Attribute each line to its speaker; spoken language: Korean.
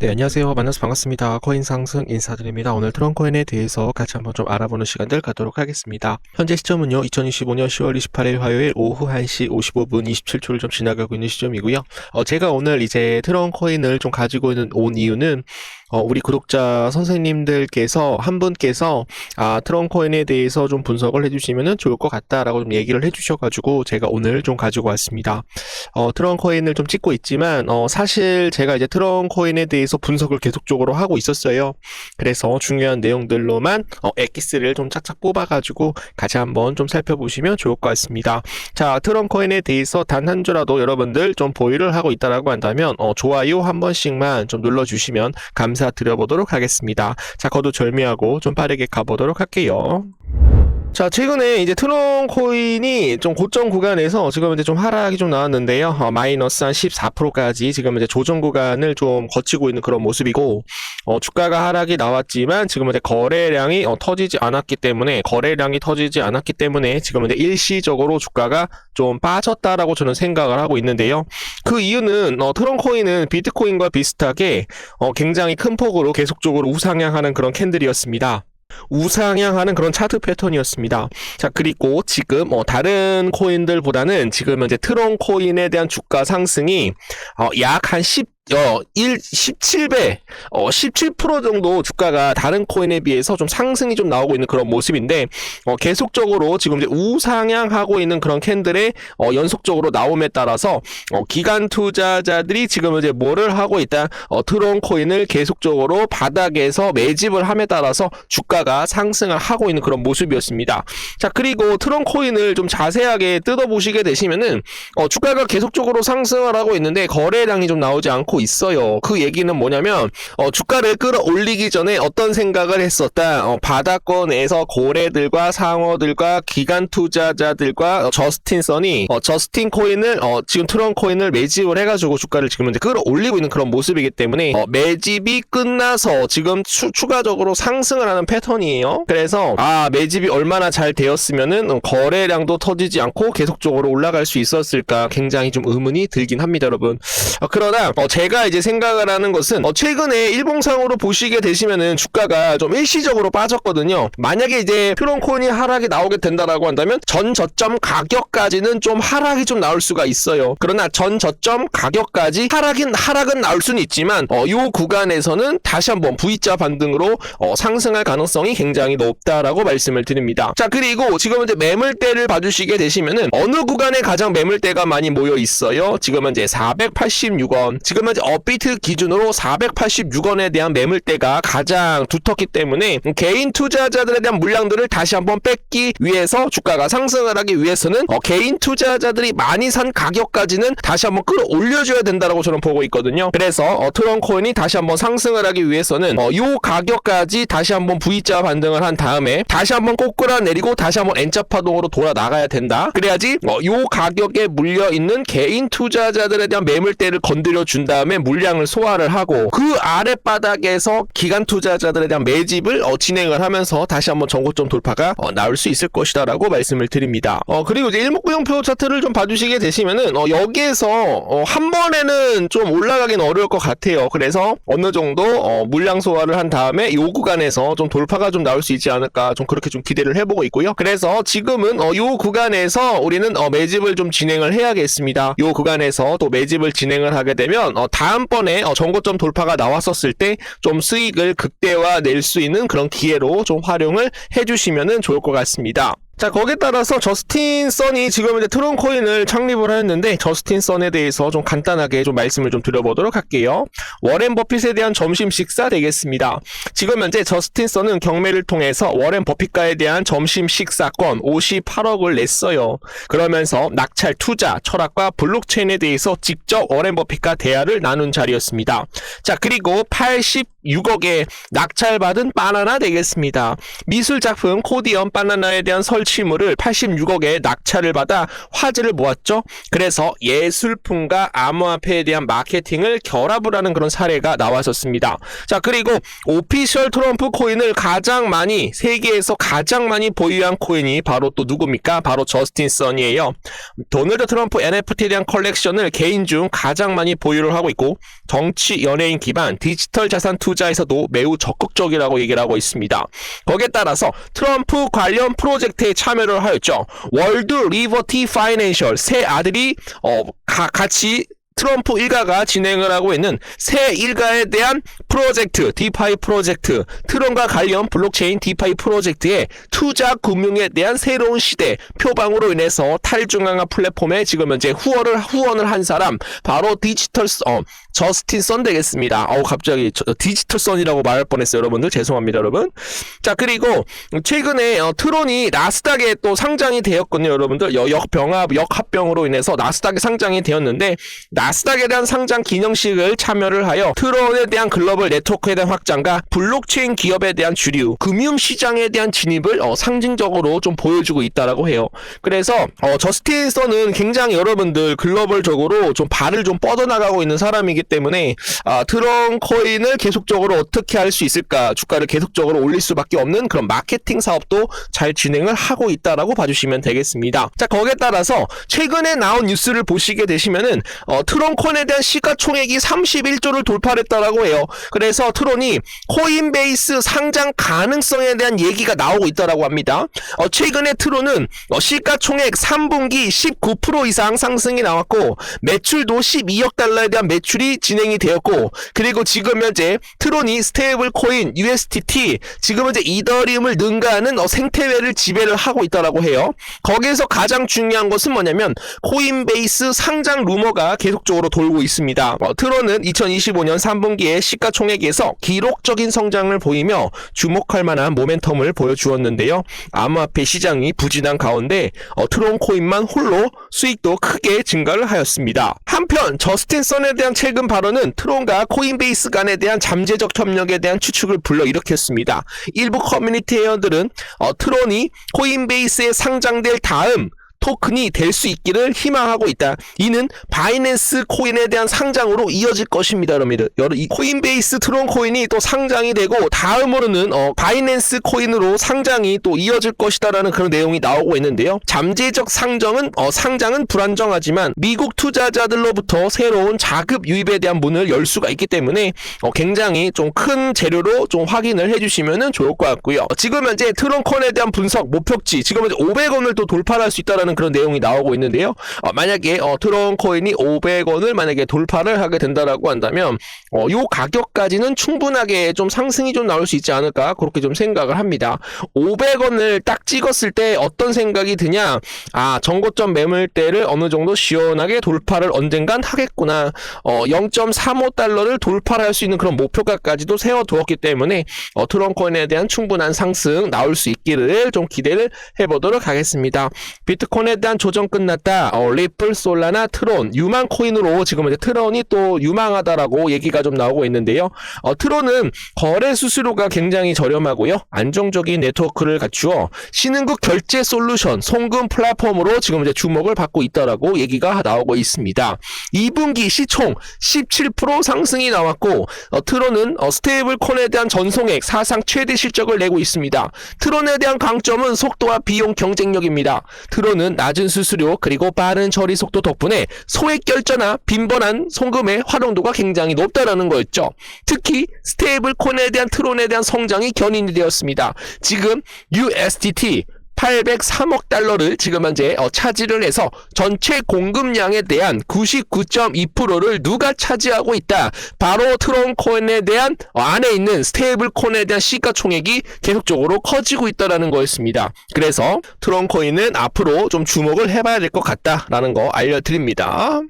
Speaker 1: 네, 안녕하세요. 만나서 반갑습니다. 코인 상승 인사드립니다. 오늘 트런코인에 대해서 같이 한번 좀 알아보는 시간들 갖도록 하겠습니다. 현재 시점은요, 2025년 10월 28일 화요일 오후 1시 55분 27초를 좀 지나가고 있는 시점이고요. 제가 오늘 이제 트런코인을 좀 가지고 온 이유는 우리 구독자 선생님들께서 한 분께서 트런코인에 대해서 좀 분석을 해주시면 좋을 것 같다라고 좀 얘기를 해주셔가지고 제가 오늘 좀 가지고 왔습니다. 트런코인을 좀 찍고 있지만 사실 제가 이제 트런코인에 대해서 분석을 계속적으로 하고 있었어요. 그래서 중요한 내용들로만 엑기스를 좀 착착 뽑아가지고 같이 한번 좀 살펴보시면 좋을 것 같습니다. 자, 트런코인에 대해서 단 한 주라도 여러분들 좀 보유를 하고 있다라고 한다면 좋아요 한 번씩만 좀 눌러주시면 감사드려보도록 하겠습니다. 자, 거두절미하고 좀 빠르게 가보도록 할게요. 자, 최근에 이제 트런코인이 좀 고점 구간에서 지금 이제 좀 하락이 좀 나왔는데요. 마이너스 한 14%까지 지금 이제 조정 구간을 좀 거치고 있는 그런 모습이고, 주가가 하락이 나왔지만 지금 이제 거래량이 터지지 않았기 때문에 지금 이제 일시적으로 주가가 좀 빠졌다라고 저는 생각을 하고 있는데요. 그 이유는 트런코인은 비트코인과 비슷하게 굉장히 큰 폭으로 계속적으로 우상향하는 그런 캔들이었습니다. 우상향하는 그런 차트 패턴이었습니다. 자, 그리고 지금 다른 코인들보다는 지금 현재 트런코인에 대한 주가 상승이 약 한 17배, 17% 정도 주가가 다른 코인에 비해서 좀 상승이 좀 나오고 있는 그런 모습인데, 계속적으로 지금 이제 우상향하고 있는 그런 캔들의 연속적으로 나옴에 따라서, 기관 투자자들이 지금 이제 뭐를 하고 있다? 트런코인을 계속적으로 바닥에서 매집을 함에 따라서 주가가 상승을 하고 있는 그런 모습이었습니다. 자, 그리고 트런코인을 좀 자세하게 뜯어보시게 되시면은, 주가가 계속적으로 상승을 하고 있는데, 거래량이 좀 나오지 않고 있어요. 그 얘기는 뭐냐면 주가를 끌어올리기 전에 어떤 생각을 했었다. 바닥권에서 고래들과 상어들과 기관 투자자들과 저스틴선이 저스틴 코인을 지금 트런코인을 매집을 해가지고 주가를 지금 이제 끌어올리고 있는 그런 모습이기 때문에 매집이 끝나서 지금 추가적으로 상승을 하는 패턴이에요. 그래서 매집이 얼마나 잘 되었으면은 거래량도 터지지 않고 계속적으로 올라갈 수 있었을까 굉장히 좀 의문이 들긴 합니다, 여러분. 그러나 제가 이제 생각을 하는 것은 최근에 일봉상으로 보시게 되시면은 주가가 좀 일시적으로 빠졌거든요. 만약에 이제 트런코인이 하락이 나오게 된다라고 한다면 전 저점 가격까지는 좀 하락이 좀 나올 수가 있어요. 그러나 전 저점 가격까지 하락은 나올 수는 있지만 이 구간에서는 다시 한번 V자 반등으로 상승할 가능성이 굉장히 높다라고 말씀을 드립니다. 자, 그리고 지금 이제 매물대를 봐주시게 되시면은 어느 구간에 가장 매물대가 많이 모여 있어요. 지금은 이제 486원. 지금은 이제 업비트 기준으로 486원에 대한 매물대가 가장 두텁기 때문에 개인 투자자들에 대한 물량들을 다시 한번 뺏기 위해서 주가가 상승을 하기 위해서는 개인 투자자들이 많이 산 가격까지는 다시 한번 끌어올려줘야 된다고 저는 보고 있거든요. 그래서 트런코인이 다시 한번 상승을 하기 위해서는 이 가격까지 다시 한번 V자 반등을 한 다음에 다시 한번 꼭 끌어내리고 다시 한번 N자 파동으로 돌아 나가야 된다. 그래야지 이 가격에 물려 있는 개인 투자자들에 대한 매물대를 건드려 준 다음에 물량을 소화를 하고 그 아랫바닥에서 기관 투자자들에 대한 매집을 진행을 하면서 다시 한번 전고점 돌파가 나올 수 있을 것이다 라고 말씀을 드립니다. 그리고 이제 일목구형표 차트를 좀 봐주시게 되시면은 여기에서 한 번에는 좀 올라가긴 어려울 것 같아요. 그래서 어느 정도 물량 소화를 한 다음에 이 구간에서 좀 돌파가 좀 나올 수 있지 않을까 좀 그렇게 좀 기대를 해보고 있고요. 그래서 지금은 이 구간에서 우리는 매집을 좀 진행을 해야겠습니다. 이 구간에서 또 매집을 진행을 하게 되면 다음번에 전고점 돌파가 나왔었을 때 좀 수익을 극대화 낼 수 있는 그런 기회로 좀 활용을 해주시면 좋을 것 같습니다. 자, 거기에 따라서 저스틴 선이 지금 이제 트런코인을 창립을 하였는데 저스틴 선에 대해서 좀 간단하게 좀 말씀을 좀 드려보도록 할게요. 워렌 버핏에 대한 점심 식사 되겠습니다. 지금 현재 저스틴 선은 경매를 통해서 워렌 버핏과에 대한 점심 식사권 58억을 냈어요. 그러면서 낙찰 투자 철학과 블록체인에 대해서 직접 워렌 버핏과 대화를 나눈 자리였습니다. 자, 그리고 86 36억에 낙찰받은 바나나 되겠습니다. 미술작품 코디언 바나나에 대한 설치물을 86억에 낙찰을 받아 화제를 모았죠. 그래서 예술품과 암호화폐에 대한 마케팅을 결합을 하는 그런 사례가 나왔었습니다. 자, 그리고 오피셜 트럼프 코인을 가장 많이, 세계에서 가장 많이 보유한 코인이 바로 또 누굽니까? 바로 저스틴 선이에요. 도널드 트럼프 NFT에 대한 컬렉션을 개인 중 가장 많이 보유를 하고 있고, 정치, 연예인 기반 디지털 자산 투자에서도 매우 적극적이라고 얘기를 하고 있습니다. 거기에 따라서 트럼프 관련 프로젝트에 참여를 하였죠. 월드 리버티 파이낸셜, 세 아들이 같이 트럼프 일가가 진행을 하고 있는 새 일가에 대한 프로젝트, 디파이 프로젝트, 트론과 관련 블록체인 디파이 프로젝트의 투자 금융에 대한 새로운 시대 표방으로 인해서 탈중앙화 플랫폼에 지금 현재 후원을 한 사람, 바로 저스틴 선 되겠습니다. 갑자기 디지털 선이라고 말할 뻔했어요, 여러분들. 죄송합니다, 여러분. 자, 그리고 최근에 트론이 나스닥에 또 상장이 되었거든요, 여러분들. 역합병으로 인해서 나스닥에 상장이 되었는데, 나스닥에 대한 상장 기념식을 참여를 하여 트론에 대한 글로벌 네트워크에 대한 확장과 블록체인 기업에 대한 주류, 금융시장에 대한 진입을 상징적으로 좀 보여주고 있다라고 해요. 그래서 저스틴 선은 굉장히 여러분들 글로벌적으로 좀 발을 좀 뻗어나가고 있는 사람이기 때문에 트론 코인을 계속적으로 어떻게 할 수 있을까, 주가를 계속적으로 올릴 수밖에 없는 그런 마케팅 사업도 잘 진행을 하고 있다라고 봐주시면 되겠습니다. 자, 거기에 따라서 최근에 나온 뉴스를 보시게 되시면은 트론 코인에 대한 시가총액이 31조를 돌파했다라고 해요. 그래서 트론이 코인베이스 상장 가능성에 대한 얘기가 나오고 있다라고 합니다. 최근에 트론은 시가총액 3분기 19% 이상 상승이 나왔고, 매출도 12억 달러에 대한 매출이 진행이 되었고, 그리고 지금 현재 트론이 스테이블 코인 USDT, 지금 현재 이더리움을 능가하는 생태계를 지배를 하고 있다라고 해요. 거기에서 가장 중요한 것은 뭐냐면 코인베이스 상장 루머가 계속적으로 돌고 있습니다. 트론은 2025년 3분기에 시가총액에서 기록적인 성장을 보이며 주목할 만한 모멘텀을 보여주었는데요. 암호화폐 시장이 부진한 가운데 트론 코인만 홀로 수익도 크게 증가를 하였습니다. 한편 저스틴 선에 대한 최근 발언은 트론과 코인베이스 간에 대한 잠재적 협력에 대한 추측을 불러일으켰습니다. 일부 커뮤니티 회원들은 트론이 코인베이스에 상장될 다음 토큰이 될 수 있기를 희망하고 있다. 이는 바이낸스 코인에 대한 상장으로 이어질 것입니다, 여러분들. 이 코인베이스 트론 코인이 또 상장이 되고 다음으로는 바이낸스 코인으로 상장이 또 이어질 것이다라는 그런 내용이 나오고 있는데요. 잠재적 상장은 불안정하지만 미국 투자자들로부터 새로운 자금 유입에 대한 문을 열 수가 있기 때문에 굉장히 좀 큰 재료로 좀 확인을 해주시면 좋을 것 같고요. 지금 현재 트론 코인에 대한 분석 목표치, 지금 현재 500원을 또 돌파할 수 있다라는 그런 내용이 나오고 있는데요. 만약에 트론 코인이 500원을 만약에 돌파를 하게 된다라고 한다면 요 가격까지는 충분하게 좀 상승이 좀 나올 수 있지 않을까, 그렇게 좀 생각을 합니다. 500원을 딱 찍었을 때 어떤 생각이 드냐, 전고점 매물대를 어느 정도 시원하게 돌파를 언젠간 하겠구나, 0.35달러를 돌파를 할 수 있는 그런 목표가까지도 세워두었기 때문에 트론 코인에 대한 충분한 상승 나올 수 있기를 좀 기대를 해보도록 하겠습니다. 비트코인에 대한 조정 끝났다. 리플, 솔라나, 트론, 유망 코인으로 지금 이제 트론이 또 유망하다라고 얘기가 좀 나오고 있는데요. 트론은 거래 수수료가 굉장히 저렴하고요, 안정적인 네트워크를 갖추어 신흥국 결제 솔루션, 송금 플랫폼으로 지금 이제 주목을 받고 있다라고 얘기가 나오고 있습니다. 2분기 시총 17% 상승이 나왔고, 트론은 스테이블 코인에 대한 전송액 사상 최대 실적을 내고 있습니다. 트론에 대한 강점은 속도와 비용 경쟁력입니다. 트론은 낮은 수수료 그리고 빠른 처리 속도 덕분에 소액 결제나 빈번한 송금의 활용도가 굉장히 높다라는 거였죠. 특히 스테이블 코인에 대한 트론에 대한 성장이 견인이 되었습니다. 지금 USDT 803억 달러를 지금 현재 차지를 해서 전체 공급량에 대한 99.2%를 누가 차지하고 있다? 바로 트론 코인에 대한 안에 있는 스테이블 코인에 대한 시가총액이 계속적으로 커지고 있다라는 거였습니다. 그래서 트론 코인은 앞으로 좀 주목을 해봐야 될 것 같다라는 거 알려드립니다.